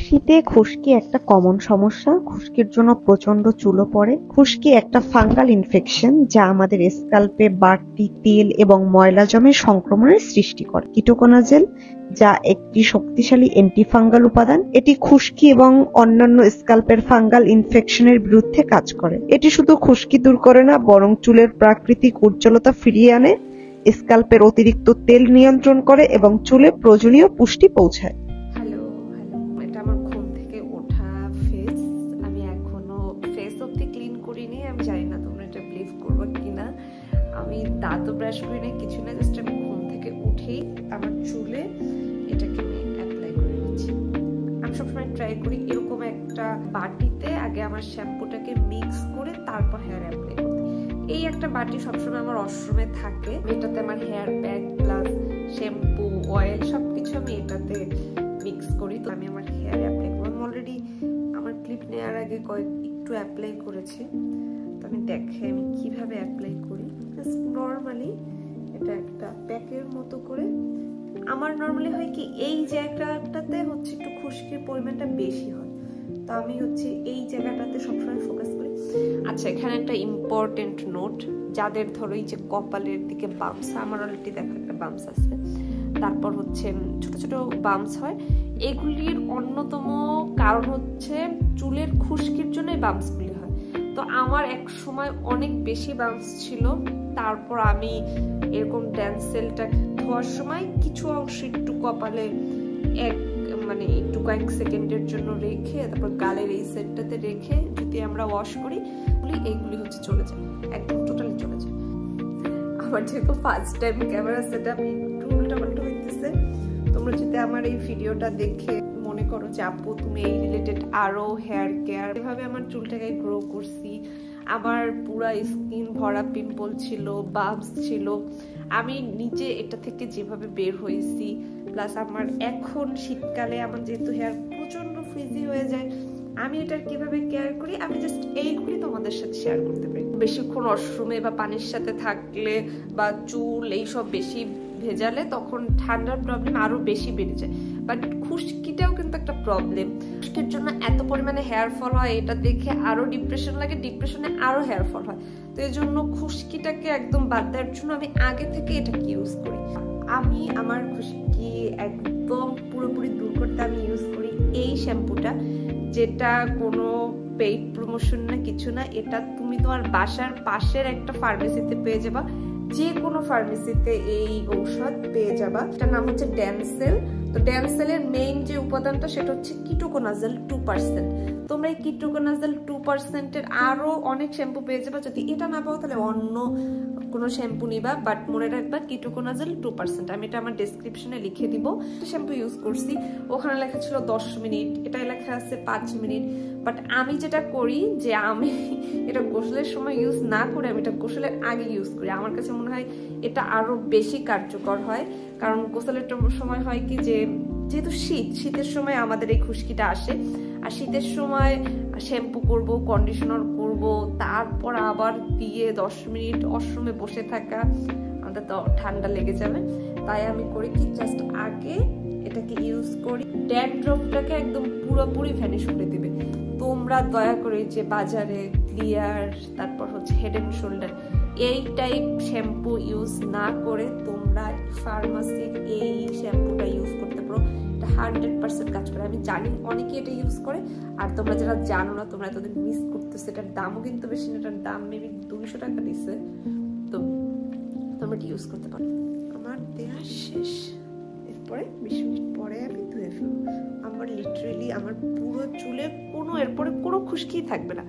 শীতে খুশকি একটা কমন সমস্যা। খুশকির জন্য প্রচন্ড চুলও পড়ে। খুশকি একটা ফাঙ্গাল ইনফেকশন যা আমাদের স্ক্যাল্পে বাড়তি তেল এবং ময়লা জমে সংক্রমণের সৃষ্টি করে। কিটোকোনাজেল, যা একটি শক্তিশালী অ্যান্টিফাঙ্গাল উপাদান, এটি খুশকি এবং অন্যান্য স্ক্যাল্পের ফাঙ্গাল ইনফেকশনের বিরুদ্ধে কাজ করে। এটি শুধু খুশকি দূর করে না, বরং চুলের প্রাকৃতিক উজ্জ্বলতা ফিরিয়ে আনে, স্ক্যাল্পের অতিরিক্ত তেল নিয়ন্ত্রণ করে এবং চুলে প্রয়োজনীয় পুষ্টি পৌঁছায়। এটা আমার ঘুম থেকে ওঠা ফেস। আমি এখনো ফেস অব্দি ক্লিন করিনি। আমি জানি না তোমরা এটা বিলিভ করবে কিনা। আমি দাঁতও ব্রাশ করি না, কিছু না, জাস্ট আমি ঘুম থেকে উঠেই আমার চুলে এটাকে আমি অ্যাপ্লাই করে নিচ্ছি। আমি সবসময় ট্রাই করি এরকম একটা বাটিতে আগে আমার শ্যাম্পুটাকে মিক্স করে তারপর হেয়ার অ্যাপ্লাই করতে। এই একটা বাটি সবসময় আমার ওয়াশরুমে থাকে। এটাতে আমার hair pack plus shampoo, oil সবকিছু আমি এটাতে মিক্স করি। তো আমি আমার হেয়ারে অ্যাপ্লাই করব। আমি অলরেডি আমার ক্লিপ নেওয়ার আগে একটু অ্যাপ্লাই করেছি। তো আমি আমি কিভাবে অ্যাপ্লাই করি। জাস্ট নর্মালি এটা একটা প্যাকের মতো করে। আমার নর্মালি হয় কি, এই জায়গাটাতে হচ্ছে একটু খুশকির পরিমাণটা বেশি হয়, তো আমি হচ্ছে এই জায়গাটাতে সবসময় ফোকাস করি। আচ্ছা, এখানে একটা ইম্পর্টেন্ট নোট, যাদের ধরো এই যে কপালের দিকে বাম্পস, আমার অলরেডি দেখো একটা বাম্পস আছে, তারপর হচ্ছে ছোট ছোট বাম্পস হয়, এগুলির অন্যতম কারণ হচ্ছে চুলের খুশকির জন্য বাম্পসগুলি হয়। তো আমার এক সময় অনেক বেশি বাম্পস ছিল, তারপর আমি এরকম ড্যান্সেলটা ধোয়ার সময় কিছু অংশ একটু কপালে একটু কয়েক সেকেন্ডের জন্য রেখে তারপর গালের এই সেটটাতে রেখে যদি আমরা ওয়াশ করি, এইগুলি হচ্ছে চলে যায়, একদম টোটালি চলে যায়। আমার যেহেতু ফার্স্ট টাইম ক্যামেরা সেটআপ, একটু উল্টাপাল্টা হইতেছে। তোমরা যদি আমার এই ভিডিওটা দেখে মনে করো যে আপু তুমি এই রিলেটেড আরো হেয়ার কেয়ার, এভাবে আমার চুলটাকে গ্রো করছি, আমার পুরা স্কিন ভরা পিম্পল ছিল, বাম্পস ছিল, আমি নিজে এটা থেকে যেভাবে বের হয়েছি, প্লাস আমার এখন শীতকালে আমার যেহেতু হেয়ার প্রচন্ড ফ্রিজি হয়ে যায়, আমি এটার কিভাবে কেয়ার করি, আমি জাস্ট এইগুলি তোমাদের সাথে শেয়ার করতে পারি। বেশিক্ষণ ওয়াশরুমে বা পানির সাথে থাকলে বা চুল এইসব বেশি ভেজালে তখন ঠান্ডার প্রবলেম আরো বেশি বেড়ে যায়। বাট খুশকিটাও কিন্তু একটা প্রবলেম। খুশকির জন্য এত পরিমাণে হেয়ার ফল হয়, এটা দেখে আরো ডিপ্রেশন লাগে, ডিপ্রেশনে আরো হেয়ার ফল হয়। তো এই জন্য খুশকিটাকে একদম বাদ দেওয়ার জন্য আমি আগে থেকে এটাকে ইউজ করি। আমি আমার খুশকি একদম পুরোপুরি দূর করতে আমি ইউজ করি এই শ্যাম্পুটা, যেটা কোনো পেইড প্রমোশন না, কিছু না। এটা তুমি তোমার বাসার পাশের একটা ফার্মেসিতে পেয়ে যাবা, যে কোনো ফার্মেসিতে এই ঔষধ পেয়ে যাবা। এটার নাম হচ্ছে ড্যান্সেল। তো ড্যান্সেলের মেইন যে উপাদানটা সেটা হচ্ছে কিটোকোনাজেল 2%। তোমরা এই কিটোকোনাজেল 2% এর আরো অনেক শ্যাম্পু পেয়ে যাবা। যদি এটা না পাও তাহলে অন্য কোনো শ্যাম্পু নিবা, বাট মনে রাখবা কিটোকোনাজেল 2%। আমি এটা আমার ডেসক্রিপশনে লিখে দিব। শ্যাম্পু ইউজ করছি, ওখানে লেখা ছিল 10 মিনিট, এটাই লেখা আছে 5 মিনিট। বাট আমি যেটা করি যে আমি এটা গোসলের সময় ইউজ না করে আমি এটা গোসলের আগে ইউজ করি। আমার কাছে মনে হয় এটা আরো বেশি কার্যকর হয়, কারণ গোসলের সময় হয় কি, যে যেহেতু শীতের সময় আমাদের এই খুশকিটা আসে, আর শীতের সময় শ্যাম্পু করব, কন্ডিশনার করব, তারপর আবার দিয়ে 10 মিনিট ওয়াশরুমে বসে থাকা, আমাদের তো ঠান্ডা লেগে যাবে। তাই আমি করি কি, জাস্ট আগে এটাকে ইউজ করি, ড্যান্ড্রফটাকে একদম পুরোপুরি ভ্যানিশ করে দিবে। তোমরা দয়া করে যে বাজারে ক্লিয়ার, তারপর হচ্ছে হেড এন্ড শোল্ডার, এই টাইপ শ্যাম্পু ইউজ না করে তোমরা ফার্মাসির এই শ্যাম্পুটা ইউজ করতে পারো। এটা 100% কাজ করে। আমি জানি অনেকে এটা ইউজ করে, আর তোমরা যারা জানো না তোমরা এতদিন মিস করতেছো। এটার দামও কিন্তু বেশি না, এটার দাম মেবি 200 টাকা দিছে। তো তোমরা এটা ইউজ করতে পারো। আমার দেয়া শেষ, এরপরে 20 মিনিট পরে আমি ধুয়ে ফেলবো। আমার লিটারেলি আমার পুরো চুলে এরপরে কোনো খুশকি থাকবে না।